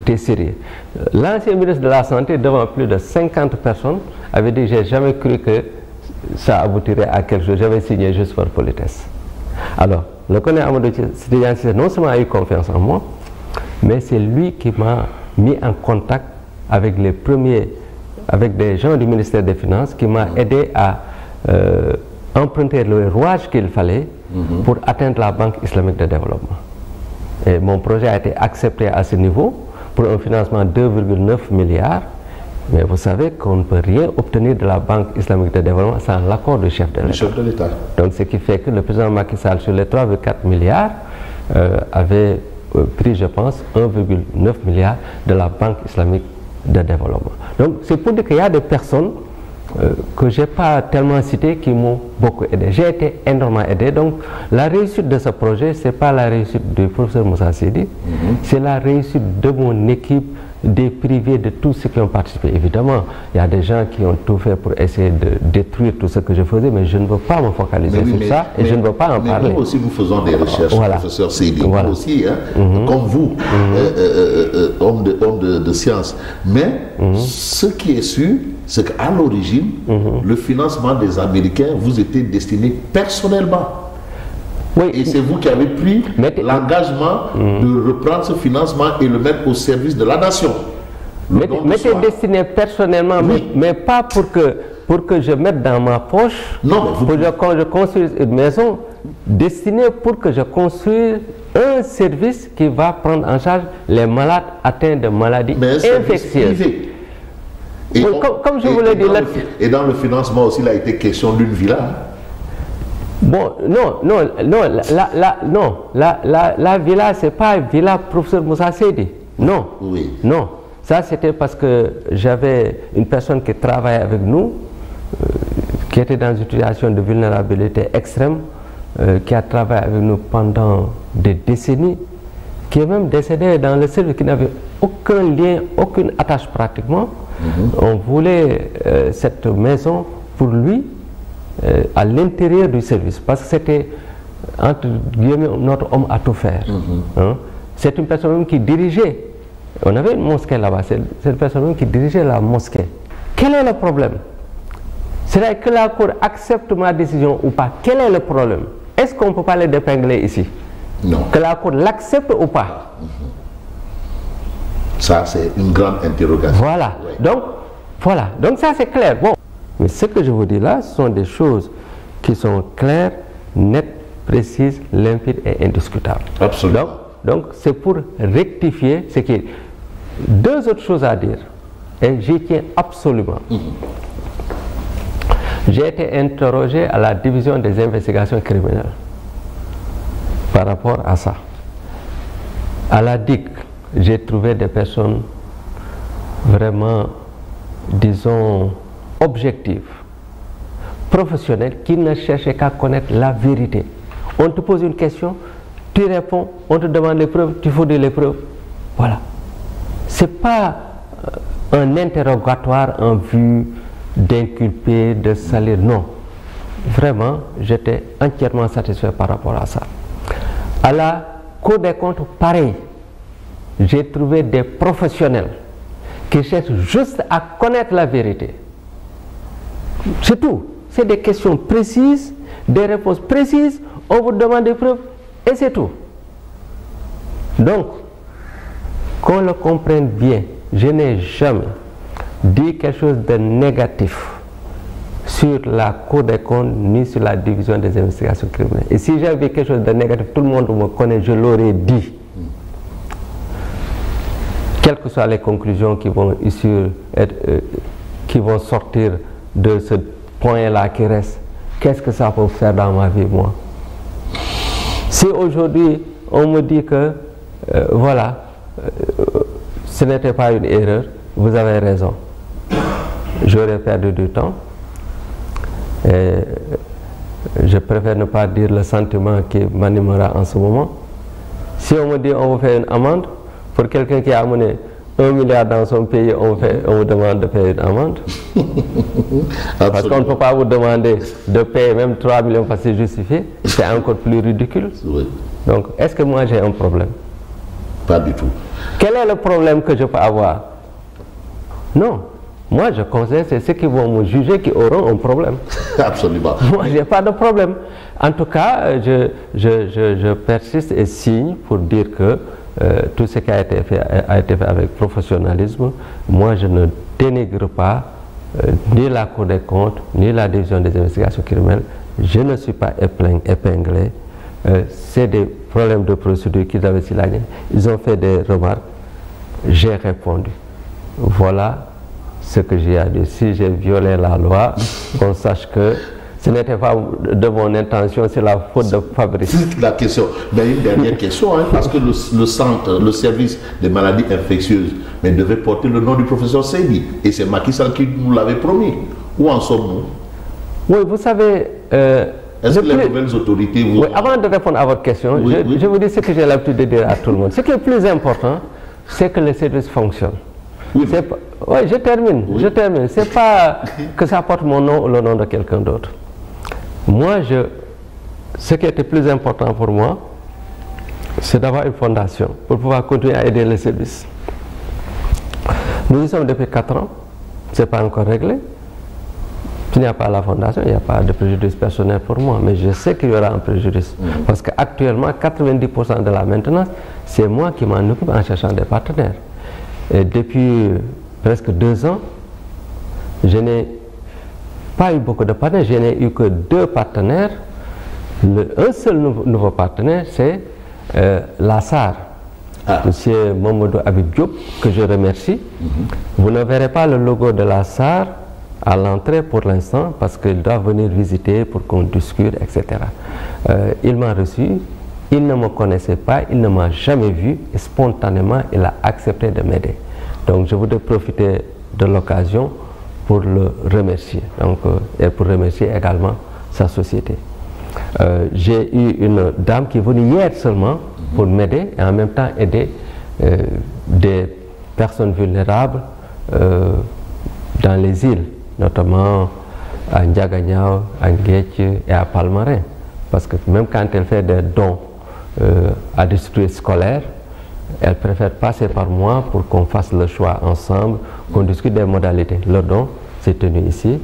tu es sérieux. L'ancien ministre de la Santé, devant plus de 50 personnes, avait dit, j'ai jamais cru que ça aboutirait à quelque chose, j'avais signé juste par politesse. Alors, le colonel Amadou Sidibé Cissé non seulement a eu confiance en moi, mais c'est lui qui m'a mis en contact avec avec des gens du ministère des Finances, qui m'a aidé à emprunter le rouage qu'il fallait pour atteindre la Banque islamique de développement. Et mon projet a été accepté à ce niveau pour un financement de 2,9 milliards. Mais vous savez qu'on ne peut rien obtenir de la Banque islamique de développement sans l'accord du chef de l'État. Donc ce qui fait que le président Macky Sall, sur les 3,4 milliards, avait pris, je pense, 1,9 milliard de la Banque islamique de développement. Donc c'est pour dire qu'il y a des personnes que je n'ai pas tellement citées qui m'ont beaucoup aidé. J'ai été énormément aidé. Donc la réussite de ce projet, ce n'est pas la réussite du professeur Moussa Seydi, c'est la réussite de mon équipe, des privés, de tous ceux qui ont participé. Évidemment, il y a des gens qui ont tout fait pour essayer de détruire tout ce que je faisais, mais je ne veux pas me focaliser sur ça et je ne veux pas en parler. Nous aussi, nous faisons des recherches, professeur Seydi, nous aussi, comme vous, homme de science. Mais ce qui est sûr, c'est qu'à l'origine, le financement des Américains vous était destiné personnellement. Oui. Et c'est vous qui avez pris l'engagement de reprendre ce financement et le mettre au service de la nation. Mais c'est destiné personnellement, mais pas pour que je mette dans ma poche, non, pour que je construise une maison, destinée pour que je construise un service qui va prendre en charge les malades atteints de maladies infectieuses. Et comme je vous l'ai dit, et dans le financement aussi, il a été question d'une villa. Bon, la villa, c'est pas une villa professeur Moussa Seydi. Non, non. Ça, c'était parce que j'avais une personne qui travaillait avec nous, qui était dans une situation de vulnérabilité extrême, qui a travaillé avec nous pendant des décennies, qui est même décédé dans le service, qui n'avait aucun lien, aucune attache pratiquement. On voulait cette maison pour lui à l'intérieur du service, parce que c'était entre guillemets notre homme à tout faire. C'est une personne même qui dirigeait, on avait une mosquée là-bas, c'est une personne même qui dirigeait la mosquée. Quel est le problème? C'est-à-dire que la Cour accepte ma décision ou pas? Quel est le problème? Est-ce qu'on peut pas les dépingler ici? Non. Que la Cour l'accepte ou pas? Ça, c'est une grande interrogation. Voilà. Donc ça c'est clair. Bon. Mais ce que je vous dis là, ce sont des choses qui sont claires, nettes, précises, limpides et indiscutables. Absolument. Donc c'est pour rectifier ce qui est. Deux autres choses à dire, et j'y tiens absolument. J'ai été interrogé à la division des investigations criminelles par rapport à ça. À la DIC, j'ai trouvé des personnes vraiment, disons, objectives, professionnelles, qui ne cherchaient qu'à connaître la vérité. On te pose une question, tu réponds, on te demande les preuves, tu fournis les preuves. Voilà. Ce n'est pas un interrogatoire en vue d'inculper, de salir, non. Vraiment, j'étais entièrement satisfait par rapport à ça. À la Cour des comptes, pareil. J'ai trouvé des professionnels qui cherchent juste à connaître la vérité. C'est tout. C'est des questions précises, des réponses précises, on vous demande des preuves et c'est tout. Donc, qu'on le comprenne bien, je n'ai jamais dit quelque chose de négatif sur la Cour des comptes ni sur la division des investigations criminelles. Et si j'avais quelque chose de négatif, tout le monde me connaît, je l'aurais dit. Quelles que soient les conclusions qui vont sortir de ce point-là qui reste, qu'est-ce que ça peut faire dans ma vie, moi? Si aujourd'hui on me dit que voilà, ce n'était pas une erreur, vous avez raison, j'aurais perdu du temps. Et je préfère ne pas dire le sentiment qui m'animera en ce moment. Si on me dit on vous fait une amende, pour quelqu'un qui a amené 1 milliard dans son pays, on vous demande de payer une amende. Parce qu'on ne peut pas vous demander de payer même 3 millions parce que c'est justifié. C'est encore plus ridicule. Oui. Donc, est-ce que moi j'ai un problème? Pas du tout. Quel est le problème que je peux avoir? Non. Moi, je considère que c'est ceux qui vont me juger qui auront un problème. Absolument. Moi, je n'ai pas de problème. En tout cas, je persiste et signe pour dire que tout ce qui a été fait avec professionnalisme. Moi, je ne dénigre pas ni la Cour des comptes, ni la division des investigations criminelles. Je ne suis pas épinglé. C'est des problèmes de procédure qu'ils avaient signalés. Ils ont fait des remarques. J'ai répondu. Voilà ce que j'ai à dire. Si j'ai violé la loi, qu'on sache que ce n'était pas de mon intention, c'est la faute de Fabrice. C'est la question. Mais une dernière question, hein, parce que le centre, le service des maladies infectieuses, mais devait porter le nom du professeur Seydi. Et c'est Macky Sall qui nous l'avait promis. Où en sommes-nous? Oui, vous savez... Est-ce que les nouvelles autorités... Oui, avant de répondre à votre question, je vous dis ce que j'ai l'habitude de dire à tout le monde. Ce qui est plus important, c'est que le service fonctionne. Oui, je termine. Oui. Je termine. C'est pas que ça porte mon nom ou le nom de quelqu'un d'autre. Moi, ce qui était plus important pour moi, c'est d'avoir une fondation pour pouvoir continuer à aider le service. Nous y sommes depuis 4 ans. Ce n'est pas encore réglé. S'il n'y a pas la fondation, il n'y a pas de préjudice personnel pour moi. Mais je sais qu'il y aura un préjudice. Parce qu'actuellement, 90% de la maintenance, c'est moi qui m'en occupe en cherchant des partenaires. Et depuis presque 2 ans, je n'ai pas eu beaucoup de partenaires, je n'ai eu que 2 partenaires. Un seul nouveau partenaire, c'est la SAR, M. Mamadou Habib Diop, que je remercie. Vous ne verrez pas le logo de la SAR à l'entrée pour l'instant, parce qu'il doit venir visiter pour qu'on discute, etc. Il m'a reçu. Il ne me connaissait pas, il ne m'a jamais vu et spontanément il a accepté de m'aider. Donc je voudrais profiter de l'occasion pour le remercier et pour remercier également sa société. J'ai eu une dame qui est venue hier seulement pour m'aider et en même temps aider des personnes vulnérables dans les îles, notamment à Ndiaganiao, à Nguetche et à Palmarin. Parce que même quand elle fait des dons à des structures scolaires, elle préfère passer par moi pour qu'on fasse le choix ensemble, qu'on discute des modalités. Le don s'est tenu ici.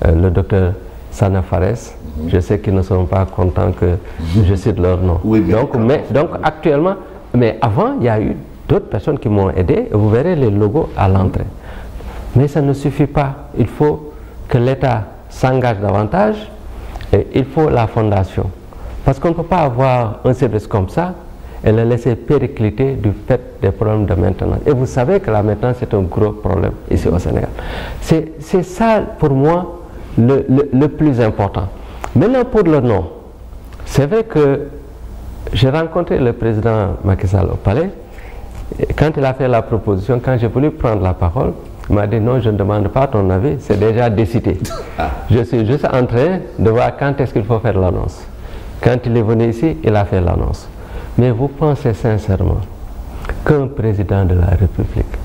Le docteur Sana Fares, je sais qu'ils ne seront pas contents que je cite leur nom. Oui, donc actuellement, mais avant, il y a eu d'autres personnes qui m'ont aidé. Vous verrez les logos à l'entrée. Mais ça ne suffit pas. Il faut que l'État s'engage davantage et il faut la fondation. Parce qu'on ne peut pas avoir un service comme ça et le laisser péricliter du fait des problèmes de maintenance. Et vous savez que la maintenance, c'est un gros problème ici au Sénégal. C'est ça, pour moi, le plus important. Maintenant, pour le nom, c'est vrai que j'ai rencontré le président Macky Sall au palais. Et quand il a fait la proposition, quand j'ai voulu prendre la parole, il m'a dit non, je ne demande pas ton avis, c'est déjà décidé. Je suis juste en train de voir quand est-ce qu'il faut faire l'annonce. Quand il est venu ici, il a fait l'annonce. Mais vous pensez sincèrement qu'un président de la République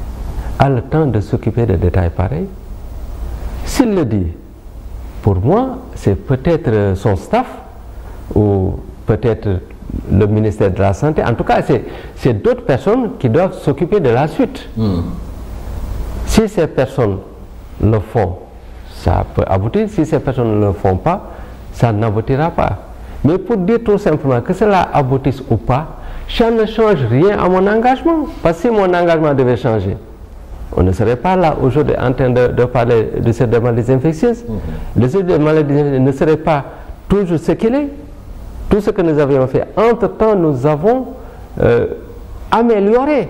a le temps de s'occuper de détails pareils? S'il le dit, pour moi, c'est peut-être son staff ou peut-être le ministère de la Santé. En tout cas, c'est d'autres personnes qui doivent s'occuper de la suite. Si ces personnes le font, ça peut aboutir. Si ces personnes ne le font pas, ça n'aboutira pas. Mais pour dire tout simplement que cela aboutisse ou pas, ça ne change rien à mon engagement. Parce que si mon engagement devait changer, on ne serait pas là aujourd'hui en train de parler de cette maladie infectieuse. Le service des maladies infectieuses ne serait pas toujours ce qu'il est. Tout ce que nous avions fait, entre-temps, nous avons amélioré.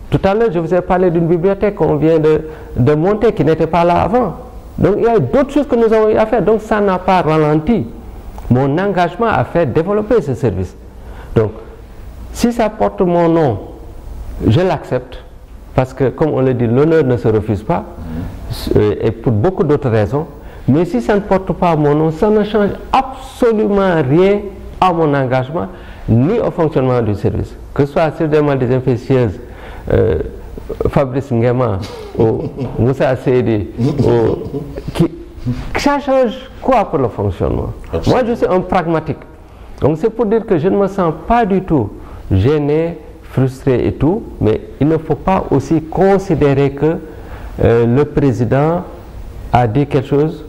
Tout à l'heure, je vous ai parlé d'une bibliothèque qu'on vient de monter, qui n'était pas là avant. Donc, il y a d'autres choses que nous avons eu à faire. Donc, ça n'a pas ralenti mon engagement à faire développer ce service. Donc, si ça porte mon nom, je l'accepte. Parce que, comme on le dit, l'honneur ne se refuse pas. Et pour beaucoup d'autres raisons. Mais si ça ne porte pas mon nom, ça ne change absolument rien à mon engagement, ni au fonctionnement du service. Que ce soit sur des maladies infectieuses, Fabrice Nguema ou Moussa Seydi, ça change quoi pour le fonctionnement? Moi, je suis un pragmatique. Donc, c'est pour dire que je ne me sens pas du tout gêné, frustré et tout, mais il ne faut pas aussi considérer que le président a dit quelque chose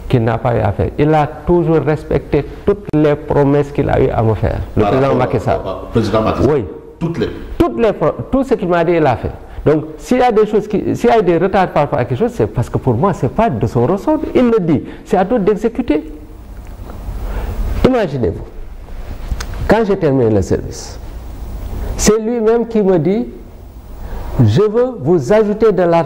qu'il n'a pas eu à faire. Il a toujours respecté toutes les promesses qu'il a eu à me faire. Le président Macky Sall. Président Macky Sall. Oui. Tout ce qu'il m'a dit, il a fait. Donc, s'il y a des choses s'il y a des retards par rapport à quelque chose, c'est parce que pour moi, ce n'est pas de son ressort. Il le dit. C'est à d'autres d'exécuter. Imaginez-vous, quand j'ai terminé le service, c'est lui-même qui me dit, je veux vous ajouter de l'argent